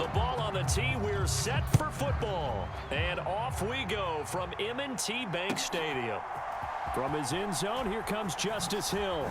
The ball on the tee. We're set for football. And off we go from M&T Bank Stadium. From his end zone, here comes Justice Hill.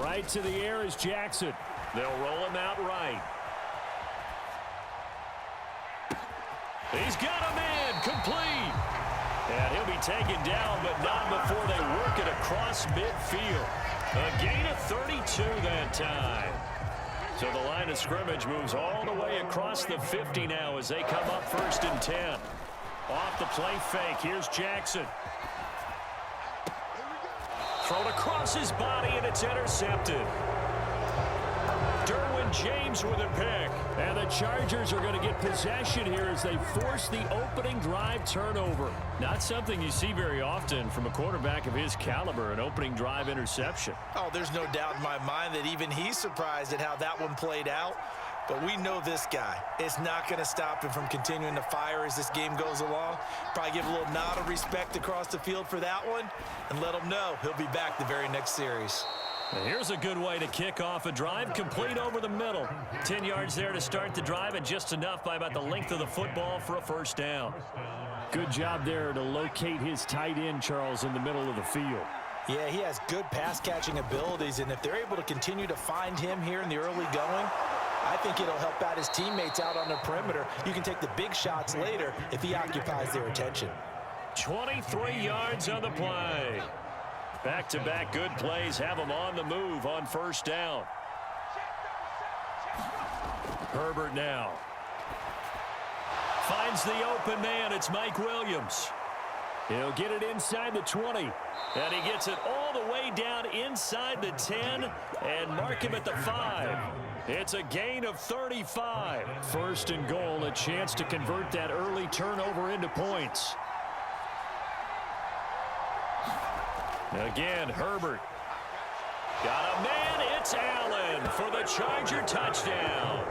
Right to the air is Jackson. They'll roll him out right. He's got a man complete. And he'll be taken down, but not before they work it across midfield. A gain of 32 that time. So the line of scrimmage moves all the way across the 50 now as they come up 1st and 10. Off the play fake. Here's Jackson. Thrown across his body, and it's intercepted. Derwin James with a pick. And the Chargers are going to get possession here as they force the opening drive turnover. Not something you see very often from a quarterback of his caliber, an opening drive interception. Oh, there's no doubt in my mind that even he's surprised at how that one played out. But we know this guy. It's not going to stop him from continuing to fire as this game goes along. Probably give a little nod of respect across the field for that one and let him know he'll be back the very next series. And here's a good way to kick off a drive, complete over the middle. 10 yards there to start the drive, and just enough by about the length of the football for a first down. Good job there to locate his tight end, Charles, in the middle of the field. Yeah, he has good pass-catching abilities, and if they're able to continue to find him here in the early going, I think it'll help out his teammates out on the perimeter. You can take the big shots later if he occupies their attention. 23 yards on the play. Back-to-back good plays have him on the move on first down. Herbert now. Finds the open man. It's M.Williams. He'll get it inside the 20. And he gets it all the way down inside the 10 and mark him at the 5. It's a gain of 35. 1st and goal, a chance to convert that early turnover into points. Again, Herbert. Got a man, it's Allen for the Charger touchdown.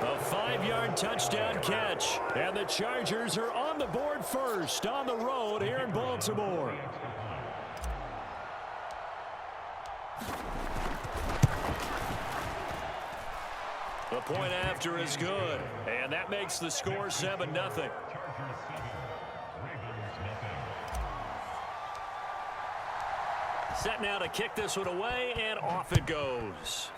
A 5-yard touchdown catch, and the Chargers are on the board first on the road here in Baltimore. The point after is good, and that makes the score 7-0. Set now to kick this one away, and off it goes.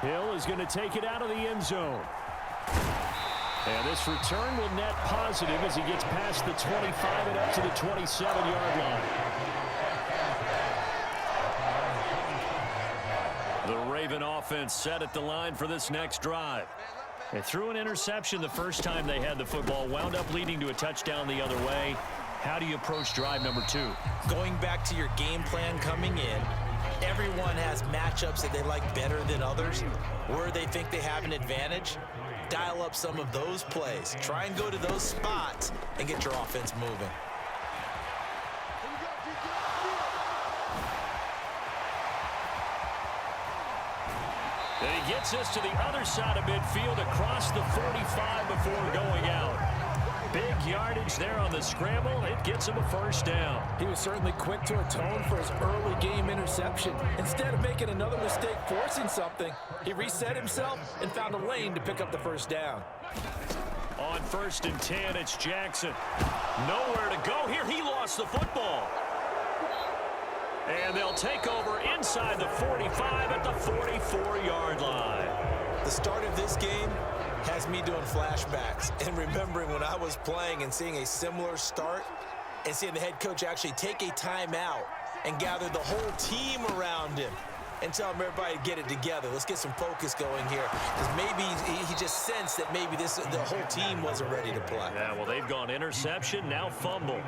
Hill is going to take it out of the end zone. And this return will net positive as he gets past the 25 and up to the 27-yard line. The Raven offense set at the line for this next drive. They threw an interception the first time they had the football, wound up leading to a touchdown the other way. How do you approach drive number 2? Going back to your game plan coming in, everyone has matchups that they like better than others, where they think they have an advantage. Dial up some of those plays. Try and go to those spots and get your offense moving. And he gets us to the other side of midfield across the 45 before going out. Big yardage there on the scramble. It gets him a first down. He was certainly quick to atone for his early game interception. Instead of making another mistake forcing something, he reset himself and found a lane to pick up the first down. On 1st and 10, it's Jackson. Nowhere to go here. He lost the football. And they'll take over inside the 45 at the 44-yard line. The start of this game has me doing flashbacks and remembering when I was playing and seeing a similar start and seeing the head coach actually take a timeout and gather the whole team around him and tell him everybody to get it together. Let's get some focus going here, because maybe he just sensed that maybe the whole team wasn't ready to play. Yeah, well, they've gone interception, now fumble.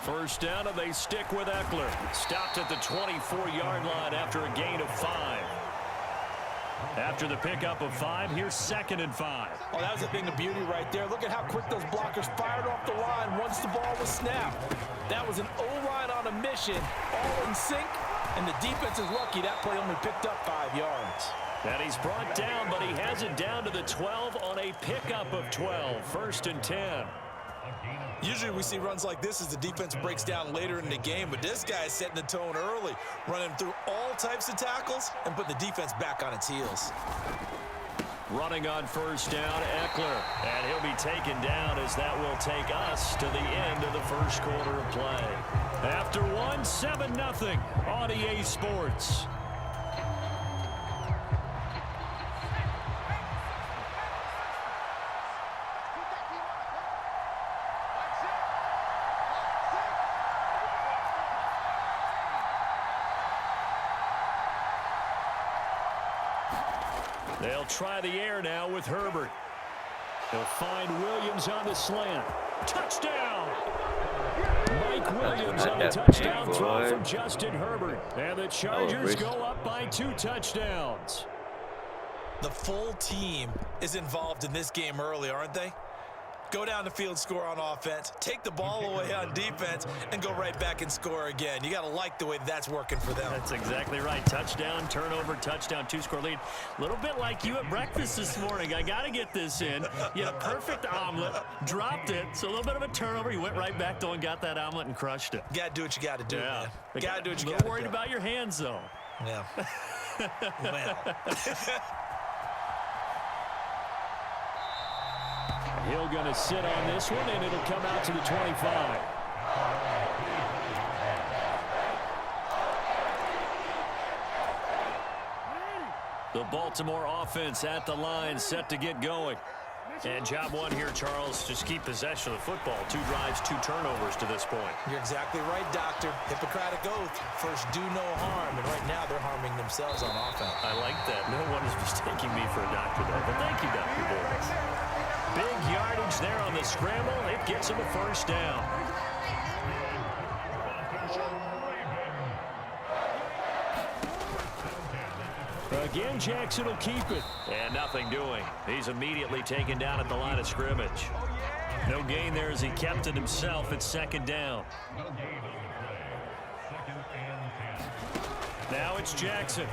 First down, and they stick with Eckler. Stopped at the 24-yard line after a gain of 5. After the pickup of 5, here's 2nd and 5. Oh, that was a thing of beauty right there. Look at how quick those blockers fired off the line once the ball was snapped. That was an O-line on a mission, all in sync, and the defense is lucky that play only picked up 5 yards. And he's brought down, but he has it down to the 12 on a pickup of 12. 1st and 10. Usually we see runs like this as the defense breaks down later in the game, but this guy is setting the tone early, running through all types of tackles and putting the defense back on its heels. Running on 1st down, Eckler. And he'll be taken down as that will take us to the end of the 1st quarter of play. After 1, 7-0 on EA Sports. They'll try the air now with Herbert. They'll find Williams on the slant. Touchdown! Mike Williams on a touchdown throw from Justin Herbert. And the Chargers go up by 2 touchdowns. The full team is involved in this game early, aren't they? Go down the field, score on offense, take the ball away on defense, and go right back and score again. You got to like the way that's working for them. That's exactly right. Touchdown, turnover, touchdown, 2-score lead. A little bit like you at breakfast this morning. I got to get this in. You had a perfect omelet, dropped it, so a little bit of a turnover. You went right back, though, and got that omelet and crushed it. You got to do what you got to do, man. You got to do what you got to do. Worried about your hands, though. Yeah. Well. Hill going to sit on this one, and it'll come out to the 25. The Baltimore offense at the line, set to get going. And job one here, Charles, just keep possession of the football. 2 drives, 2 turnovers to this point. You're exactly right, Doctor. Hippocratic oath. First, do no harm. And right now, they're harming themselves on offense. I like that. No one is mistaking me for a doctor, though. But thank you, Dr. Boyles. Big yardage there on the scramble. It gets him a 1st down. Again, Jackson will keep it. And nothing doing. He's immediately taken down at the line of scrimmage. No gain there as he kept it himself at 2nd down. Now it's Jackson.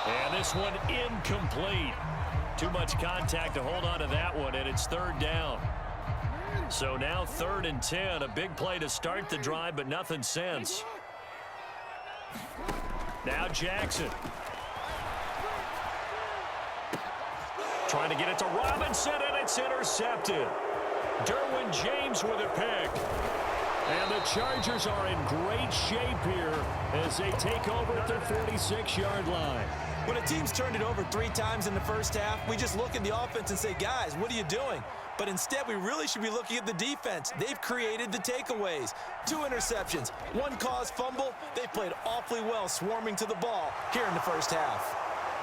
And this one incomplete. Too much contact to hold on to that one, and it's 3rd down. So now 3rd and 10. A big play to start the drive, but nothing since. Now Jackson. Trying to get it to Robinson, and it's intercepted. Derwin James with a pick. And the Chargers are in great shape here as they take over at their 46-yard line. When a team's turned it over 3 times in the first half, we just look at the offense and say, guys, what are you doing? But instead, we really should be looking at the defense. They've created the takeaways. 2 interceptions, 1 caused fumble. They played awfully well swarming to the ball here in the first half.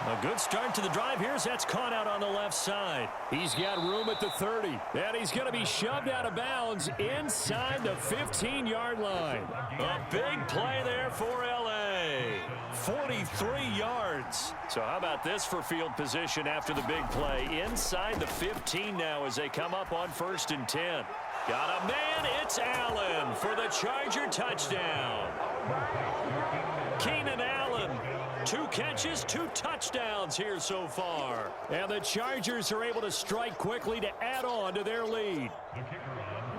A good start to the drive here as that's caught out on the left side. He's got room at the 30, and he's going to be shoved out of bounds inside the 15-yard line. A big play there for L.A. 43 yards. So how about this for field position after the big play? Inside the 15 now as they come up on 1st and 10. Got a man, it's Allen for the Charger touchdown. Keenan Allen. 2 catches, 2 touchdowns here so far. And the Chargers are able to strike quickly to add on to their lead.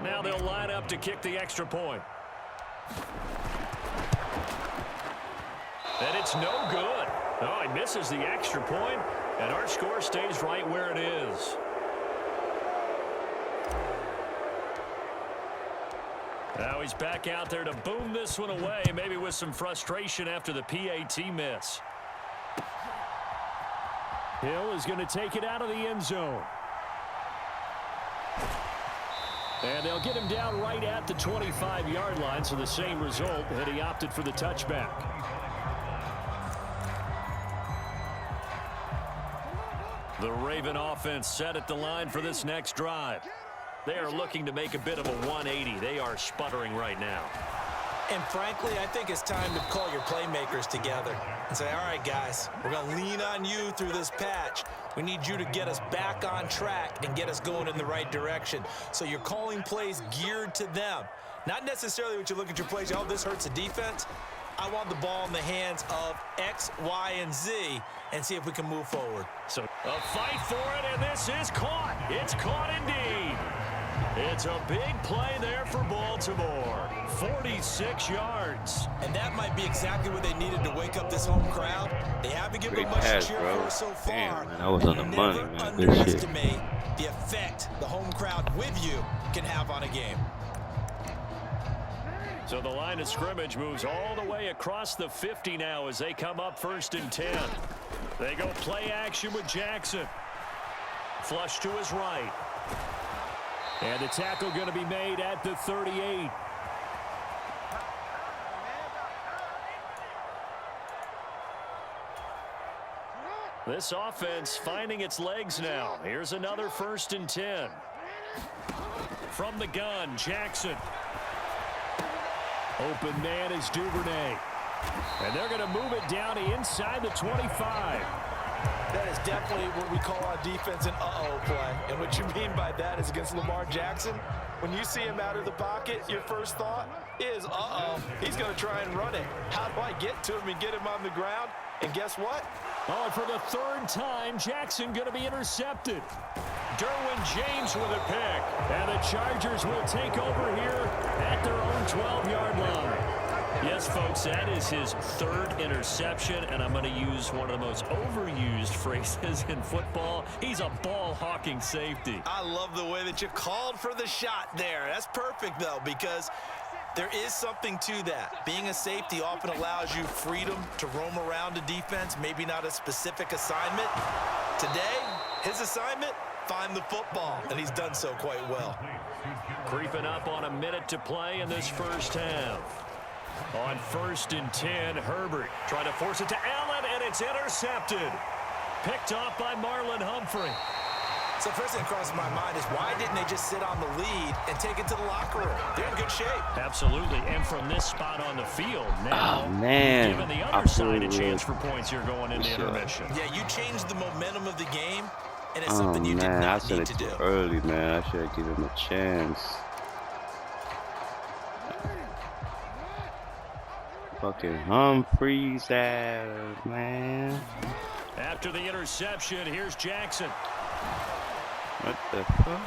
Now they'll line up to kick the extra point. And it's no good. Oh, he misses the extra point, and our score stays right where it is. Now he's back out there to boom this one away, maybe with some frustration after the PAT miss. Hill is going to take it out of the end zone. And they'll get him down right at the 25-yard line, so the same result, and he opted for the touchback. The Raven offense set at the line for this next drive. They are looking to make a bit of a 180. They are sputtering right now. And frankly, I think it's time to call your playmakers together and say, all right, guys, we're going to lean on you through this patch. We need you to get us back on track and get us going in the right direction. So you're calling plays geared to them. Not necessarily what you look at your plays, oh, this hurts the defense. I want the ball in the hands of X, Y, and Z and see if we can move forward. So a fight for it, and this is caught. It's caught indeed. It's a big play there for Baltimore. 46 yards. And that might be exactly what they needed to wake up this home crowd. They haven't given Great much pass, to cheer bro. for so far. Damn, man, I was on the money, Never man. Good shit. underestimate the effect the home crowd with you can have on a game. So the line of scrimmage moves all the way across the 50 now as they come up 1st and 10. They go play action with Jackson. Flush to his right. And the tackle going to be made at the 38. This offense finding its legs now. Here's another 1st and 10. From the gun, Jackson. Open man is Duvernay. And they're going to move it down to inside the 25. That is definitely what we call on defense an uh-oh play. And what you mean by that is against Lamar Jackson, when you see him out of the pocket, your first thought is, uh-oh, he's going to try and run it. How do I get to him and get him on the ground? And guess what? Oh, and for the 3rd time, Jackson going to be intercepted. Derwin James with a pick. And the Chargers will take over here at their own 12-yard line. Yes, folks, that is his 3rd interception, and I'm going to use one of the most overused phrases in football. He's a ball-hawking safety. I love the way that you called for the shot there. That's perfect, though, because there is something to that. Being a safety often allows you freedom to roam around a defense, maybe not a specific assignment. Today, his assignment, find the football, and he's done so quite well. Creeping up on a minute to play in this first half. On 1st and 10, Herbert trying to force it to Allen, and it's intercepted. Picked off by Marlon Humphrey. So first thing that crosses my mind is why didn't they just sit on the lead and take it to the locker room? They're in good shape. Absolutely, and from this spot on the field, now Oh, man. giving the other side a chance for points here going into intermission. Yeah, you changed the momentum of the game, and it's Oh, something you did man, I not said need it to do. too early, man. I should have given him a chance. Fucking Humphreys ass, man. After the interception, here's Jackson. What the fuck?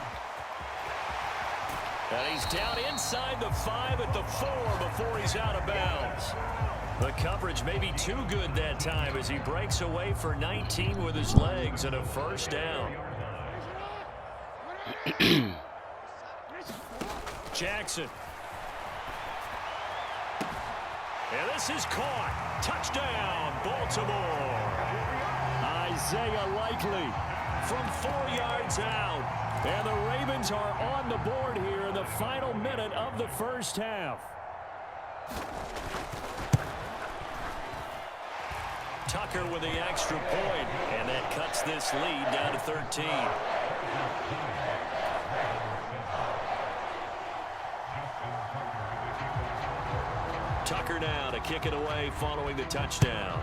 And he's down inside the 5 at the 4 before he's out of bounds. The coverage may be too good that time as he breaks away for 19 with his legs and a 1st down. Jackson. And this is caught. Touchdown, Baltimore. Isaiah Likely from 4 yards out. And the Ravens are on the board here in the final minute of the first half. Tucker with the extra point, and that cuts this lead down to 13. Tucker now to kick it away following the touchdown.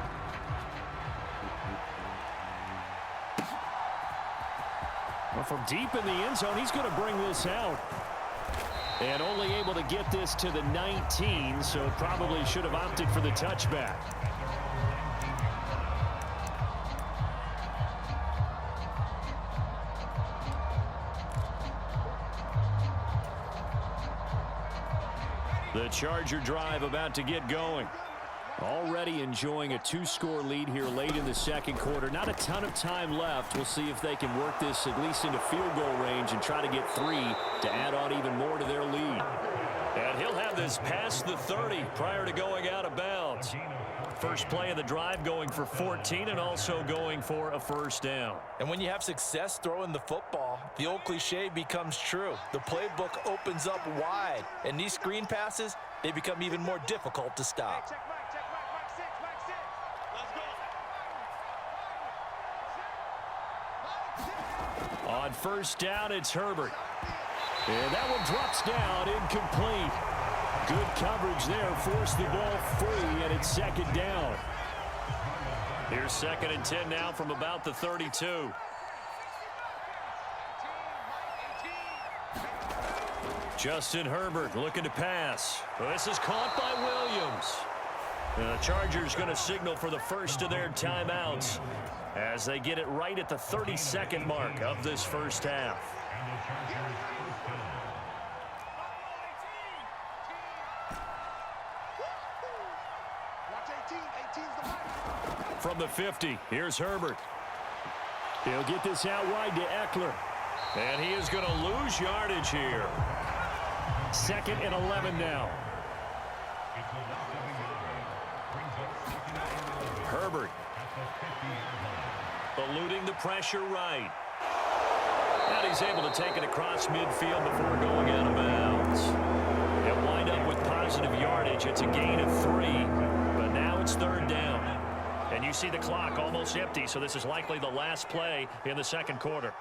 Well, from deep in the end zone, he's going to bring this out. And only able to get this to the 19, so probably should have opted for the touchback. The Charger drive about to get going. Already enjoying a 2-score lead here late in the 2nd quarter. Not a ton of time left. We'll see if they can work this at least into field goal range and try to get 3 to add on even more to their lead. And he'll have this past the 30 prior to going out of bounds. First play of the drive going for 14 and also going for a 1st down. And when you have success throwing the football, the old cliche becomes true. The playbook opens up wide, and these screen passes, they become even more difficult to stop. On 1st down, it's Herbert. And that one drops down, incomplete. Good coverage there, forced the ball free, and it's second down. Here's 2nd and 10 now from about the 32. Justin Herbert looking to pass. Well, this is caught by Williams. The Chargers going to signal for the first of their timeouts as they get it right at the 32nd mark of this first half. From the 50, here's Herbert. He'll get this out wide to Eckler. And he is going to lose yardage here. 2nd and 11 now. Herbert. Eluding the pressure right. And he's able to take it across midfield before going out of bounds. He'll wind up with positive yardage. It's a gain of 3. But now it's 3rd down. And you see the clock almost empty, so this is likely the last play in the 2nd quarter.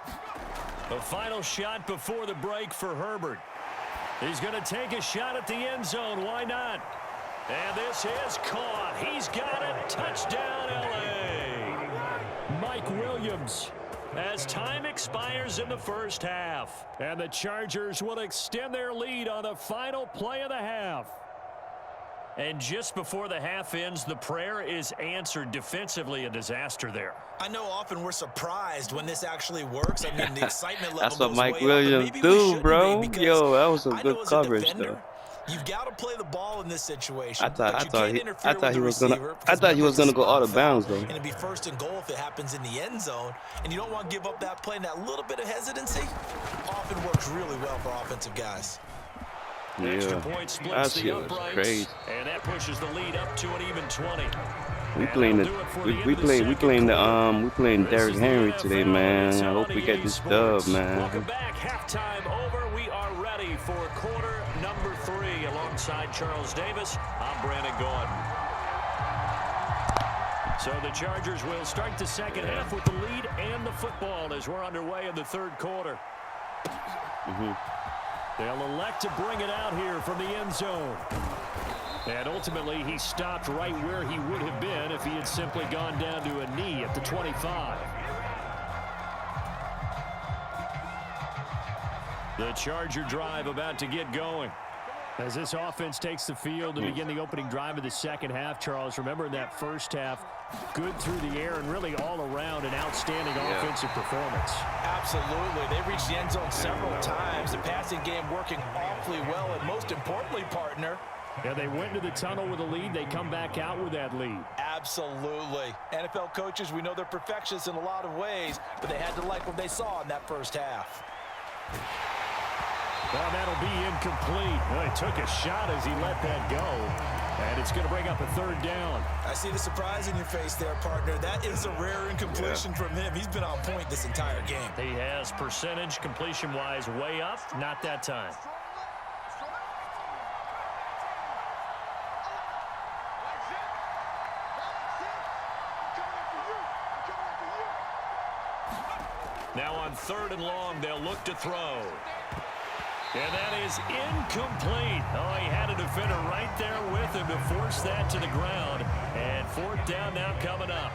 The final shot before the break for Herbert. He's going to take a shot at the end zone. Why not? And this is caught. He's got it. Touchdown, L.A. Mike Williams. As time expires in the first half. And the Chargers will extend their lead on the final play of the half. And just before the half ends, the prayer is answered. Defensively, a disaster there. I know often we're surprised when this actually works. I mean, the excitement level That's what goes Mike way Williams up, do, bro. Yo, that was some good coverage, though. You've got to play the ball in this situation. I thought he was gonna go out of bounds, though. And it'd be 1st and goal if it happens in the end zone, and you don't want to give up that play. And that little bit of hesitancy often works really well for offensive guys. Yeah, Extra point splits that the shit was uprights, crazy. and that pushes the lead up to an even 20. We playing Derrick Henry today, man. I hope we get this dub, man. Welcome back. Halftime over. We are ready for quarter number 3. Alongside Charles Davis, I'm Brandon Gordon. So the Chargers will start the second half with the lead and the football as we're underway in the 3rd quarter. They'll elect to bring it out here from the end zone. And ultimately, he stopped right where he would have been if he had simply gone down to a knee at the 25. The Charger drive about to get going. As this offense takes the field to begin the opening drive of the second half, Charles, remember in that first half, good through the air and really all around an outstanding offensive performance. Absolutely. They reached the end zone several times. The passing game working awfully well, and most importantly, partner, yeah, they went into the tunnel with a lead. They come back out with that lead. Absolutely. NFL coaches, we know they're perfectionists in a lot of ways, but they had to like what they saw in that first half. Well, that'll be incomplete. Well, he took a shot as he let that go. And it's going to bring up a 3rd down. I see the surprise in your face there, partner. That is a rare incompletion from him. He's been on point this entire game. He has percentage completion-wise way up. Not that time. Now on 3rd and long, they'll look to throw. And that is incomplete. Oh, he had a defender right there with him to force that to the ground. And 4th down now coming up.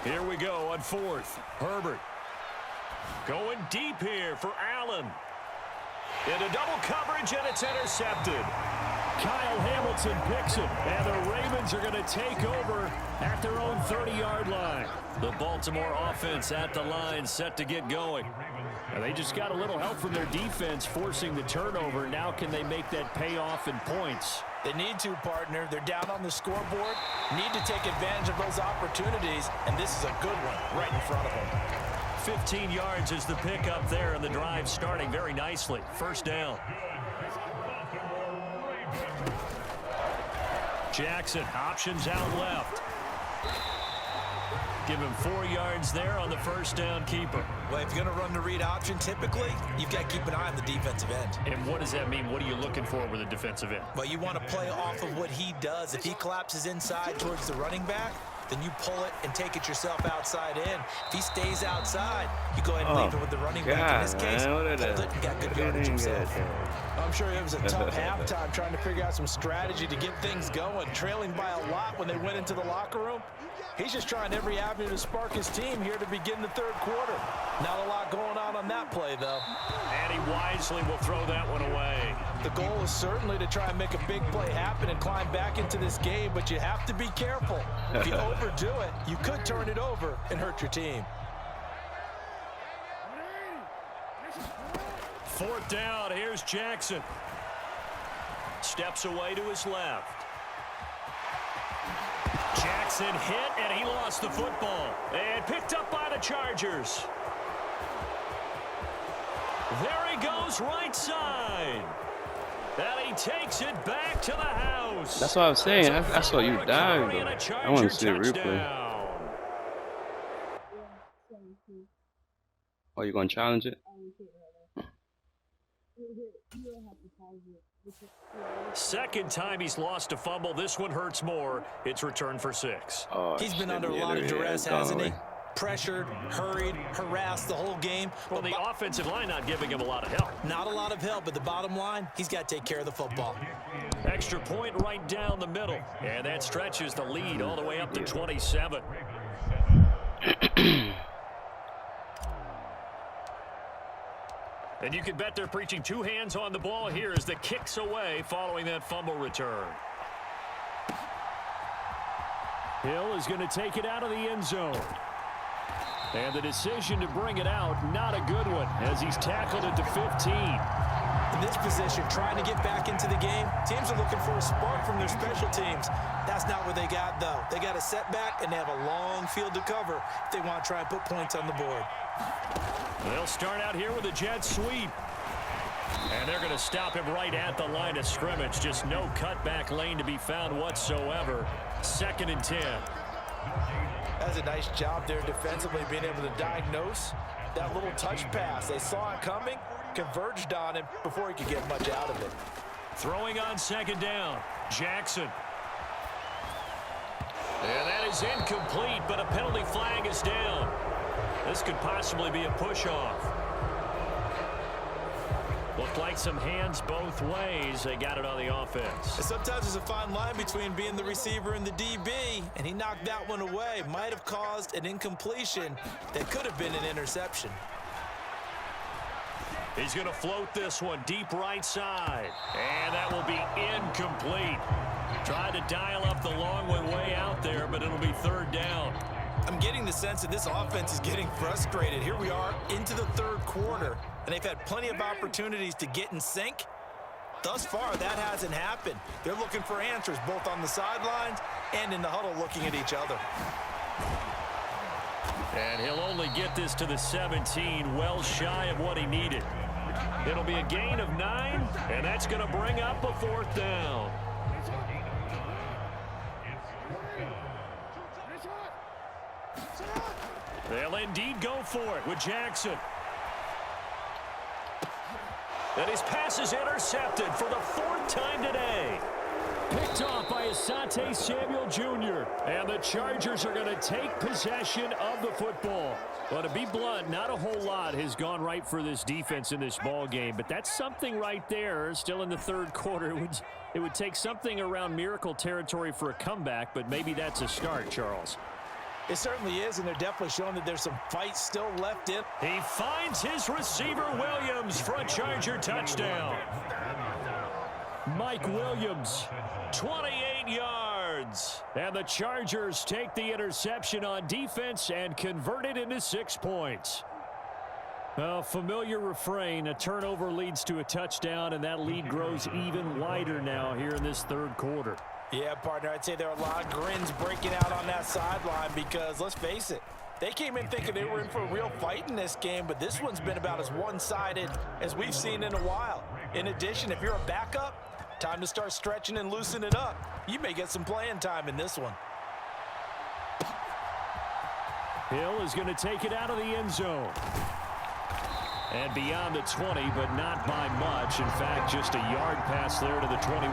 Here we go on 4th. Herbert going deep here for Allen. Into double coverage, and it's intercepted. Kyle Hamilton picks it, and the Ravens are going to take over at their own 30-yard line. The Baltimore offense at the line, set to get going. And they just got a little help from their defense forcing the turnover. Now can they make that pay off in points? They need to, partner. They're down on the scoreboard, need to take advantage of those opportunities, and this is a good one right in front of them. 15 yards is the pickup there, and the drive starting very nicely. 1st down. Jackson options out left. Give him 4 yards there on the first down keeper. Well, if you're going to run the read option, typically, you've got to keep an eye on the defensive end. And what does that mean? What are you looking for with a defensive end? Well, you want to play off of what he does. If he collapses inside towards the running back, then you pull it and take it yourself outside in. If he stays outside, you go ahead and leave it with the running back. In this case, hold it and got good yardage himself. I'm sure it was a tough halftime trying to figure out some strategy to get things going. Trailing by a lot when they went into the locker room. He's just trying every avenue to spark his team here to begin the third quarter. Not a lot going on that play, though. And he wisely will throw that one away. The goal is certainly to try and make a big play happen and climb back into this game, but you have to be careful. If you overdo it, you could turn it over and hurt your team. 4th down, here's Jackson. Steps away to his left. Jackson hit, and he lost the football. And picked up by the Chargers. There he goes, right side. And he takes it back to the house. That's what I was saying. I saw you dive, though. I want to see a replay. Oh, you going to challenge it? Second time he's lost a fumble. This one hurts more. It's returned for 6. Oh, he's been under a lot of duress, hasn't he? Pressured, hurried, harassed the whole game. Well, the offensive line not giving him a lot of help. Not a lot of help, but the bottom line, he's got to take care of the football. Extra point right down the middle. And that stretches the lead all the way up to 27. And you can bet they're preaching 2 hands on the ball here as the kick's away following that fumble return. Hill is going to take it out of the end zone. And the decision to bring it out, not a good one, as he's tackled it to 15. In this position, trying to get back into the game, teams are looking for a spark from their special teams. That's not what they got, though. They got a setback, and they have a long field to cover if they want to try and put points on the board. They'll start out here with a jet sweep. And they're going to stop him right at the line of scrimmage. Just no cutback lane to be found whatsoever. 2nd and 10. That's a nice job there defensively, being able to diagnose that little touch pass. They saw it coming, converged on him before he could get much out of it. Throwing on 2nd down, Jackson. And that is incomplete, but a penalty flag is down. This could possibly be a push-off. Looked like some hands both ways. They got it on the offense. Sometimes there's a fine line between being the receiver and the DB, and he knocked that one away. Might have caused an incompletion that could have been an interception. He's going to float this one deep right side. And that will be incomplete. Tried to dial up the long one way out there, but it'll be 3rd down. I'm getting the sense that this offense is getting frustrated. Here we are into the 3rd quarter, and they've had plenty of opportunities to get in sync. Thus far, that hasn't happened. They're looking for answers both on the sidelines and in the huddle looking at each other. And he'll only get this to the 17, well shy of what he needed. It'll be a gain of 9, and that's going to bring up a 4th down. They'll indeed go for it with Jackson. And his pass is intercepted for the 4th time today. Picked off by Asante Samuel Jr. And the Chargers are going to take possession of the football. Well, to be blunt, not a whole lot has gone right for this defense in this ball game, but that's something right there. Still in the 3rd quarter. It would take something around miracle territory for a comeback, but maybe that's a start, Charles. It certainly is, and they're definitely showing that there's some fight still left in. He finds his receiver, Williams, for a Charger touchdown. Mike Williams, 28 yards. And the Chargers take the interception on defense and convert it into 6 points. A familiar refrain, a turnover leads to a touchdown, and that lead grows even wider now here in this 3rd quarter. Yeah, partner, I'd say there are a lot of grins breaking out on that sideline because, let's face it, they came in thinking they were in for a real fight in this game, but this one's been about as one-sided as we've seen in a while. In addition, if you're a backup, time to start stretching and loosen it up. You may get some playing time in this one. Hill is going to take it out of the end zone. And beyond the 20, but not by much. In fact, just a yard pass there to the 21.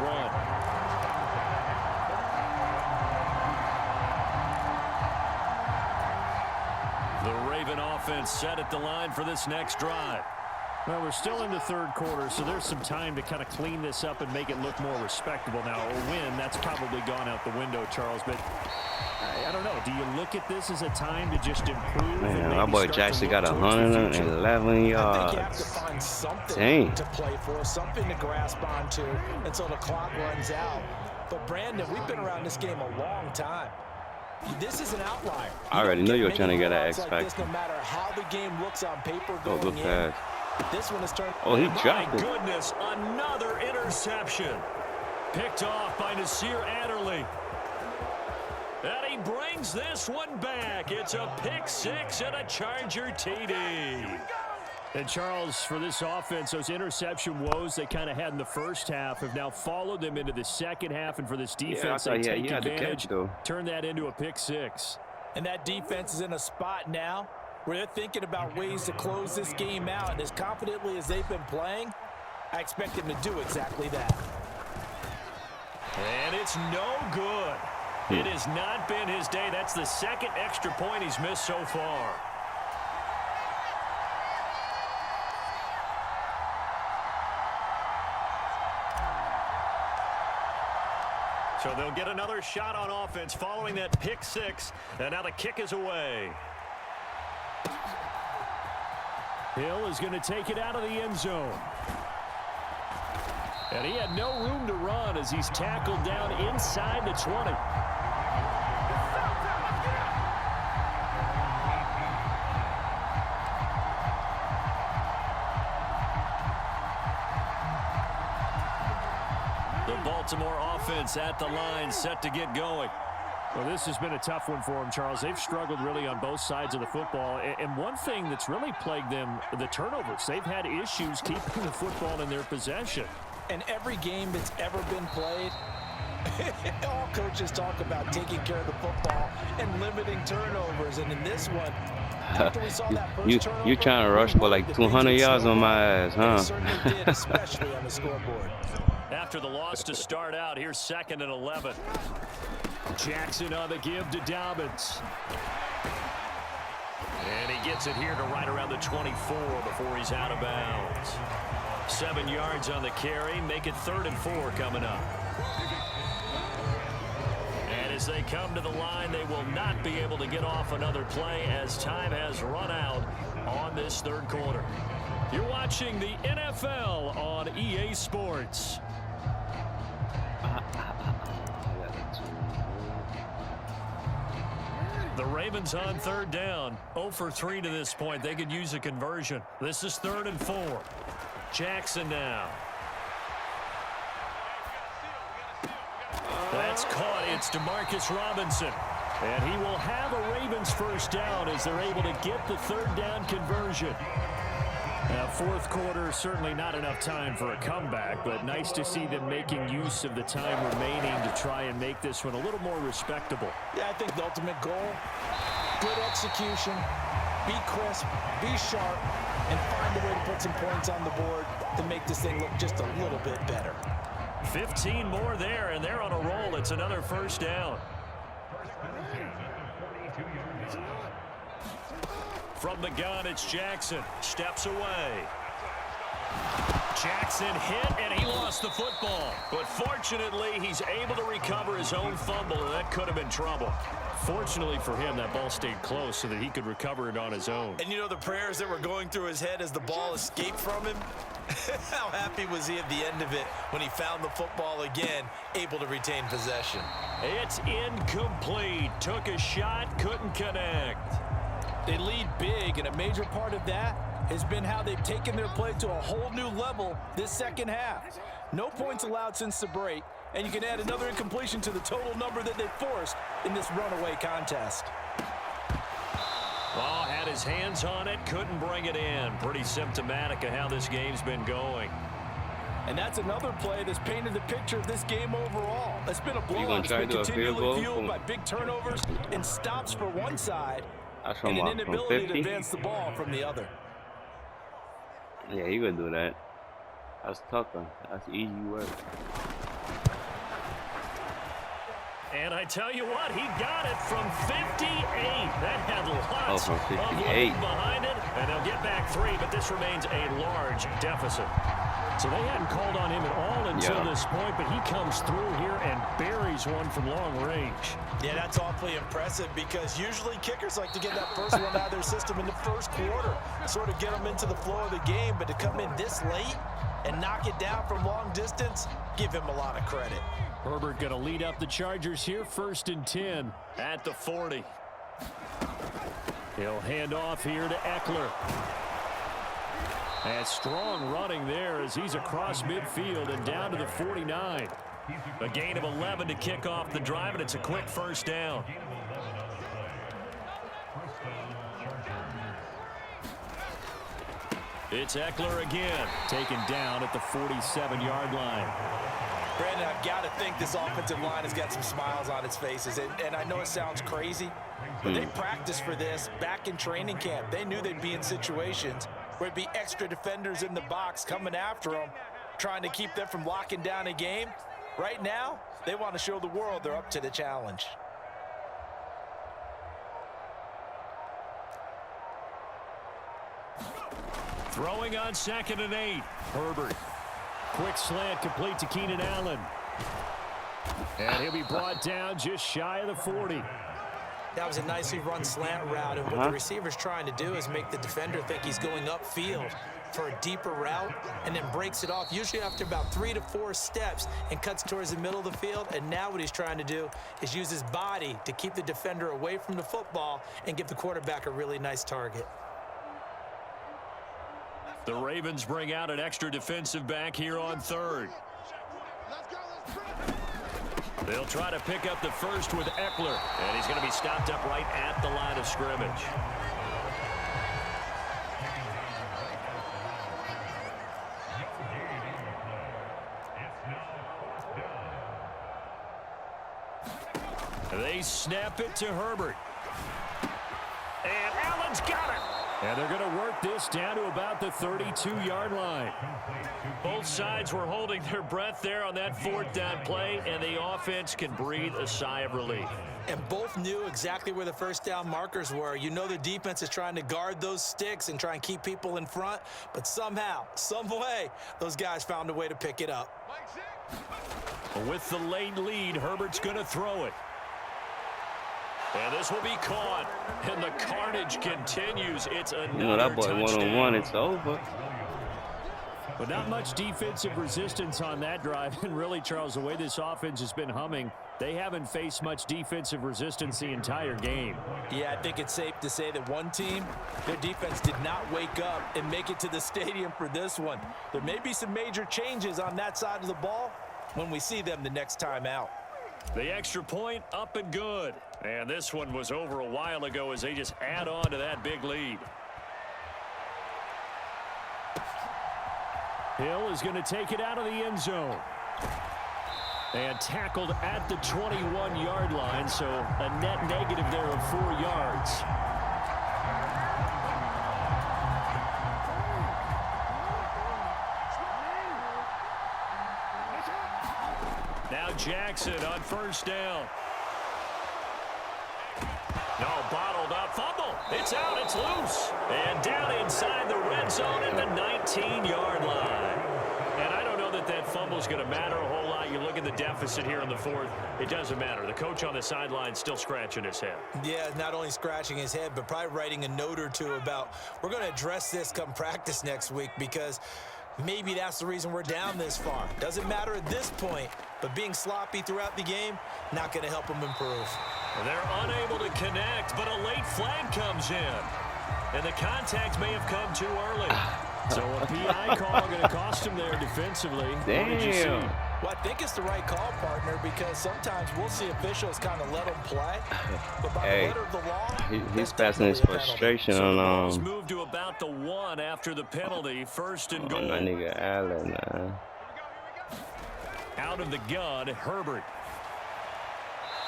The Raven offense set at the line for this next drive. Well, we're still in the third quarter, so there's some time to kind of clean this up and make it look more respectable. Now, a win, that's probably gone out the window, Charles, but I don't know. Do you look at this as a time to just improve? Man, my boy Jackson got 111 yards. I think you have to find something to play for, something to grasp onto until the clock runs out. But, Brandon, we've been around this game a long time. This is an outlier. I already knew you were trying to get that X factor. No matter how the game looks on paper going in, this one is turned. Oh, he dropped it. My goodness, another interception. Picked off by Nasir Adderley. And he brings this one back. It's a pick six and a Charger TD. And, Charles, for this offense, those interception woes they kind of had in the first half have now followed them into the second half. And for this defense, they take advantage, turn that into a pick six. And that defense is in a spot now where they're thinking about ways to close this game out. And as confidently as they've been playing, I expect them to do exactly that. And it's no good. It has not been his day. That's the second extra point he's missed so far. So they'll get another shot on offense following that pick six. And now the kick is away. Hill is going to take it out of the end zone. And he had no room to run as he's tackled down inside the 20. The Baltimore offense at the line, set to get going. Well, this has been a tough one for them, Charles. They've struggled really on both sides of the football. And one thing that's really plagued them, the turnovers. They've had issues keeping the football in their possession. And every game that's ever been played, all coaches talk about taking care of the football and limiting turnovers. And in this one, after we saw that first turnover, you're trying to rush for like 200 yards on my ass, huh? They certainly did, especially on the scoreboard. After the loss to start out, here's 2nd and 11. Jackson on the give to Dobbins. And he gets it here to right around the 24 before he's out of bounds. 7 yards on the carry, make it 3rd and 4 coming up. And as they come to the line, they will not be able to get off another play as time has run out on this third quarter. You're watching the NFL on EA Sports. The Ravens on 3rd down. 0 for 3 to this point. They could use a conversion. This is 3rd and 4. Jackson now. That's caught. It's DeMarcus Robinson. And he will have a Ravens first down as they're able to get the 3rd down conversion. Now, 4th quarter, certainly not enough time for a comeback, but nice to see them making use of the time remaining to try and make this one a little more respectable. Yeah, I think the ultimate goal, good execution, be crisp, be sharp, and find a way to put some points on the board to make this thing look just a little bit better. 15 more there, and they're on a roll. It's another first down. From the gun, it's Jackson. Steps away. Jackson hit, and he lost the football. But fortunately, he's able to recover his own fumble, and that could have been trouble. Fortunately for him, that ball stayed close so that he could recover it on his own. And you know the prayers that were going through his head as the ball escaped from him? How happy was he at the end of it when he found the football again, able to retain possession? It's incomplete. Took a shot, couldn't connect. They lead big, and a major part of that has been how they've taken their play to a whole new level this second half. No points allowed since the break, and you can add another incompletion to the total number that they forced in this runaway contest. Oh, had his hands on it, couldn't bring it in. Pretty symptomatic of how this game's been going. And that's another play that's painted the picture of this game overall. It's been a blowout. It's been continually fueled by big turnovers and stops for one side and an inability to advance the ball from the other. Yeah, you gonna do that. That's tough. That's easy work. And I tell you what, he got it from 58. That had lots from of 58 weight behind it. And they'll get back 3, but this remains a large deficit. So they hadn't called on him at all until this point, but he comes through here and buries one from long range. Yeah, that's awfully impressive because usually kickers like to get that first one out of their system in the first quarter, sort of get them into the flow of the game, but to come in this late and knock it down from long distance, give him a lot of credit. Herbert going to lead up the Chargers here, 1st and 10 at the 40. He'll hand off here to Eckler. And strong running there as he's across midfield and down to the 49. A gain of 11 to kick off the drive, and it's a quick first down. It's Eckler again, taken down at the 47-yard line. Brandon, I've got to think this offensive line has got some smiles on its faces. And I know it sounds crazy, but they practiced for this back in training camp. They knew they'd be in situations where it'd be extra defenders in the box coming after them, trying to keep them from locking down a game. Right now, they want to show the world they're up to the challenge. Throwing on 2nd and 8. Herbert. Quick slant complete to Keenan Allen. And he'll be brought down just shy of the 40. That was a nicely run slant route, and what the receiver's trying to do is make the defender think he's going upfield for a deeper route and then breaks it off, usually after about 3 to 4 steps, and cuts towards the middle of the field. And now what he's trying to do is use his body to keep the defender away from the football and give the quarterback a really nice target. The Ravens bring out an extra defensive back here on 3rd. They'll try to pick up the first with Eckler, and he's going to be stopped up right at the line of scrimmage. They snap it to Herbert. And Allen's got it. And they're going to work this down to about the 32-yard line. Both sides were holding their breath there on that 4th down play, and the offense can breathe a sigh of relief. And both knew exactly where the first down markers were. You know the defense is trying to guard those sticks and try and keep people in front, but somehow, some way, those guys found a way to pick it up. With the late lead, Herbert's going to throw it. And this will be caught, and the carnage continues. It's another that boy touchdown. One-on-one, it's over. But not much defensive resistance on that drive. And really, Charles, the way this offense has been humming, they haven't faced much defensive resistance the entire game. Yeah, I think it's safe to say that one team, their defense did not wake up and make it to the stadium for this one. There may be some major changes on that side of the ball when we see them the next time out. The extra point up and good. And this one was over a while ago as they just add on to that big lead. Hill is going to take it out of the end zone. And tackled at the 21-yard line, so a net negative there of 4 yards. Now Jackson on first down. No, bottled up, fumble. It's out, it's loose. And down inside the red zone at the 19-yard line. And I don't know that that fumble is going to matter a whole lot. You look at the deficit here in the 4th, it doesn't matter. The coach on the sideline still scratching his head. Yeah, not only scratching his head, but probably writing a note or two about, we're going to address this come practice next week, because maybe that's the reason we're down this far. Doesn't matter at this point, but being sloppy throughout the game, not going to help them improve. They're unable to connect, but a late flag comes in. And the contact may have come too early. So a PI call going to cost him there defensively. Damn. What did you see? Well, I think it's the right call, partner, because sometimes we'll see officials kind of let them play. But by the letter of the law, he's passing his frustration on He's moved to about the 1 after the penalty. First and goal. my nigga Allen, man. Out of the gun, Herbert.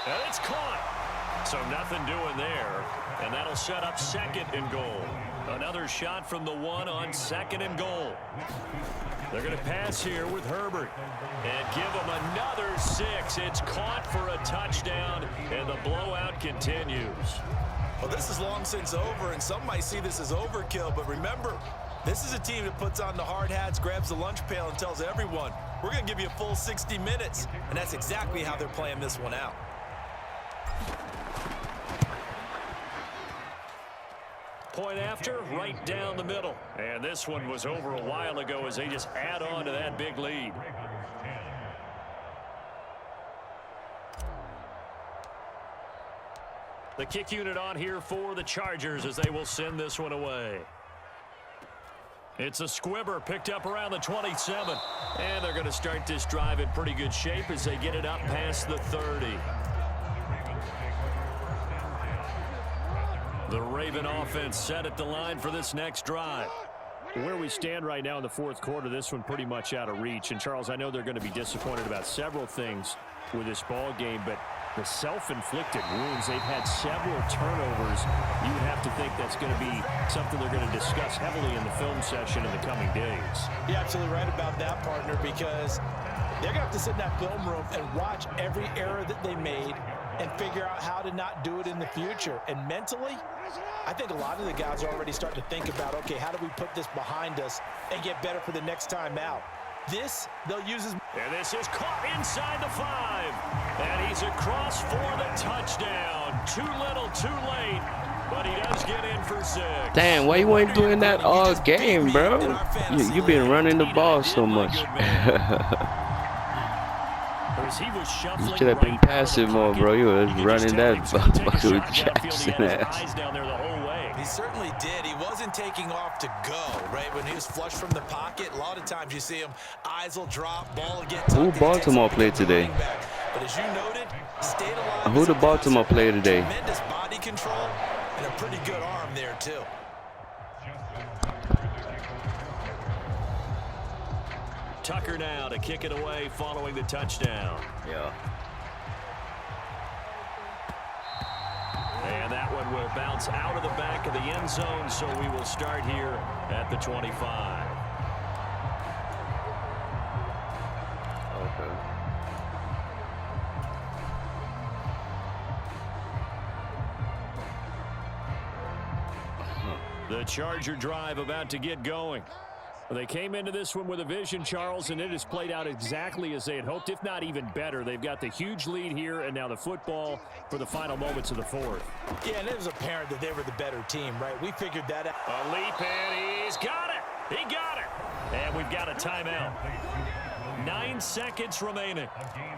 And it's caught. So nothing doing there, and that'll set up 2nd and goal. Another shot from the 1 on 2nd and goal. They're going to pass here with Herbert and give him another 6. It's caught for a touchdown, and the blowout continues. Well, this is long since over, and some might see this as overkill, but remember, this is a team that puts on the hard hats, grabs the lunch pail, and tells everyone, we're going to give you a full 60 minutes, and that's exactly how they're playing this one out. Point after, right down the middle. And this one was over a while ago as they just add on to that big lead. The kick unit on here for the Chargers as they will send this one away. It's a squibber picked up around the 27. And they're going to start this drive in pretty good shape as they get it up past the 30. The Raven offense set at the line for this next drive. Where we stand right now in the 4th quarter, this one pretty much out of reach. And, Charles, I know they're going to be disappointed about several things with this ball game, but the self-inflicted wounds, they've had several turnovers. You would have to think that's going to be something they're going to discuss heavily in the film session in the coming days. You're absolutely right about that, partner, because they're going to have to sit in that film room and watch every error that they made and figure out how to not do it in the future. And mentally, I think a lot of the guys are already starting to think about, okay, how do we put this behind us and get better for the next time out? This, they'll use as... And this is caught inside the 5. And he's across for the touchdown. Too little, too late. But he does get in for 6. Damn, why you weren't doing that all game, bro? You been running the ball so much. You should have been passive more, bro. You was running that Michael Jackson ass. He certainly did. He wasn't taking off to go, right? When he was flush from the pocket, a lot of times you see him, eyes will drop, ball will get Who Baltimore played today? But as you noted, stayed alive. Who the Baltimore play today? Tremendous body control and a pretty good arm there, too. Tucker now to kick it away following the touchdown. Yeah. And that one will bounce out of the back of the end zone, so we will start here at the 25. The Charger drive about to get going. They came into this one with a vision, Charles, and it has played out exactly as they had hoped, if not even better. They've got the huge lead here, and now the football for the final moments of the 4th. Yeah, and it was apparent that they were the better team, right? We figured that out. A leap, and he's got it. He got it. And we've got a timeout. 9 seconds remaining.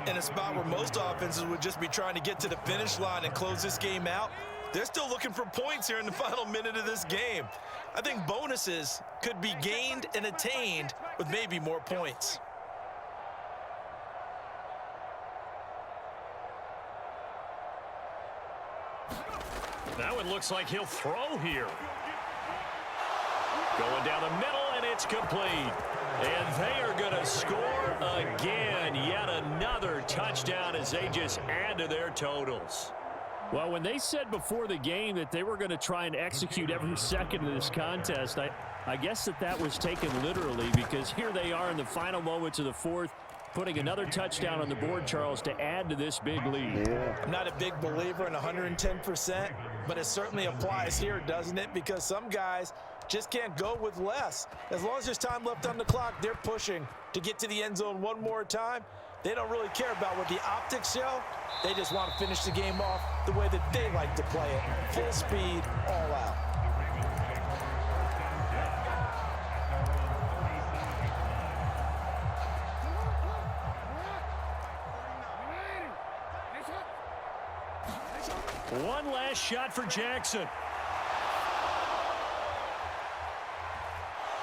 In a spot where most offenses would just be trying to get to the finish line and close this game out, they're still looking for points here in the final minute of this game. I think bonuses could be gained and attained with maybe more points. Now it looks like he'll throw here. Going down the middle, and it's complete. And they are going to score again. Yet another touchdown as they just add to their totals. Well, when they said before the game that they were going to try and execute every second of this contest, I guess that was taken literally, because here they are in the final moments of the 4th, putting another touchdown on the board, Charles, to add to this big lead. Yeah. I'm not a big believer in 110%, but it certainly applies here, doesn't it? Because some guys just can't go with less. As long as there's time left on the clock, they're pushing to get to the end zone one more time. They don't really care about what the optics show. They just want to finish the game off the way that they like to play it. Full speed, all out. One last shot for Jackson.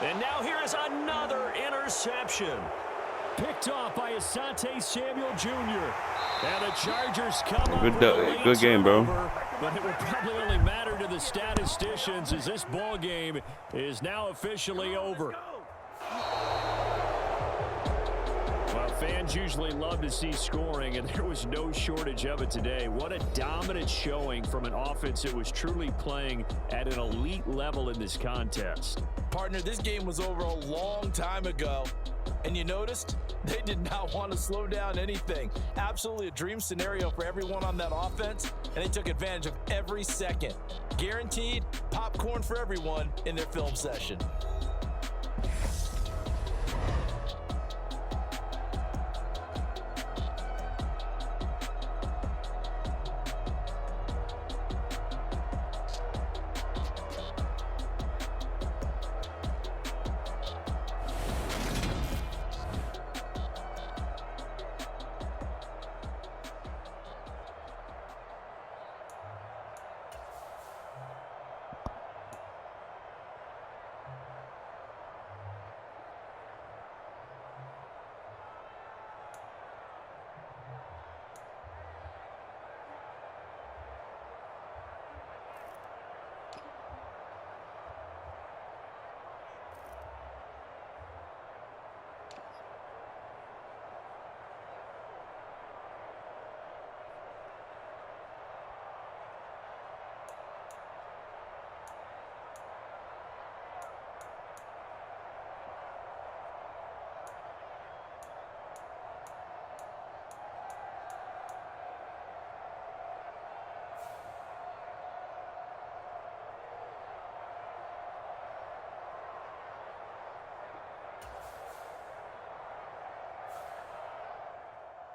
And now here is another interception. Picked off by Asante Samuel Jr. And the Chargers come up with a good game, bro. But it will probably only matter to the statisticians as this ball game is now officially over. Well, Fans usually love to see scoring, and there was no shortage of it today. What a dominant showing from an offense that was truly playing at an elite level in this contest. Partner, this game was over a long time ago, and you noticed they did not want to slow down anything. Absolutely a dream scenario for everyone on that offense, and they took advantage of every second. Guaranteed popcorn for everyone in their film session.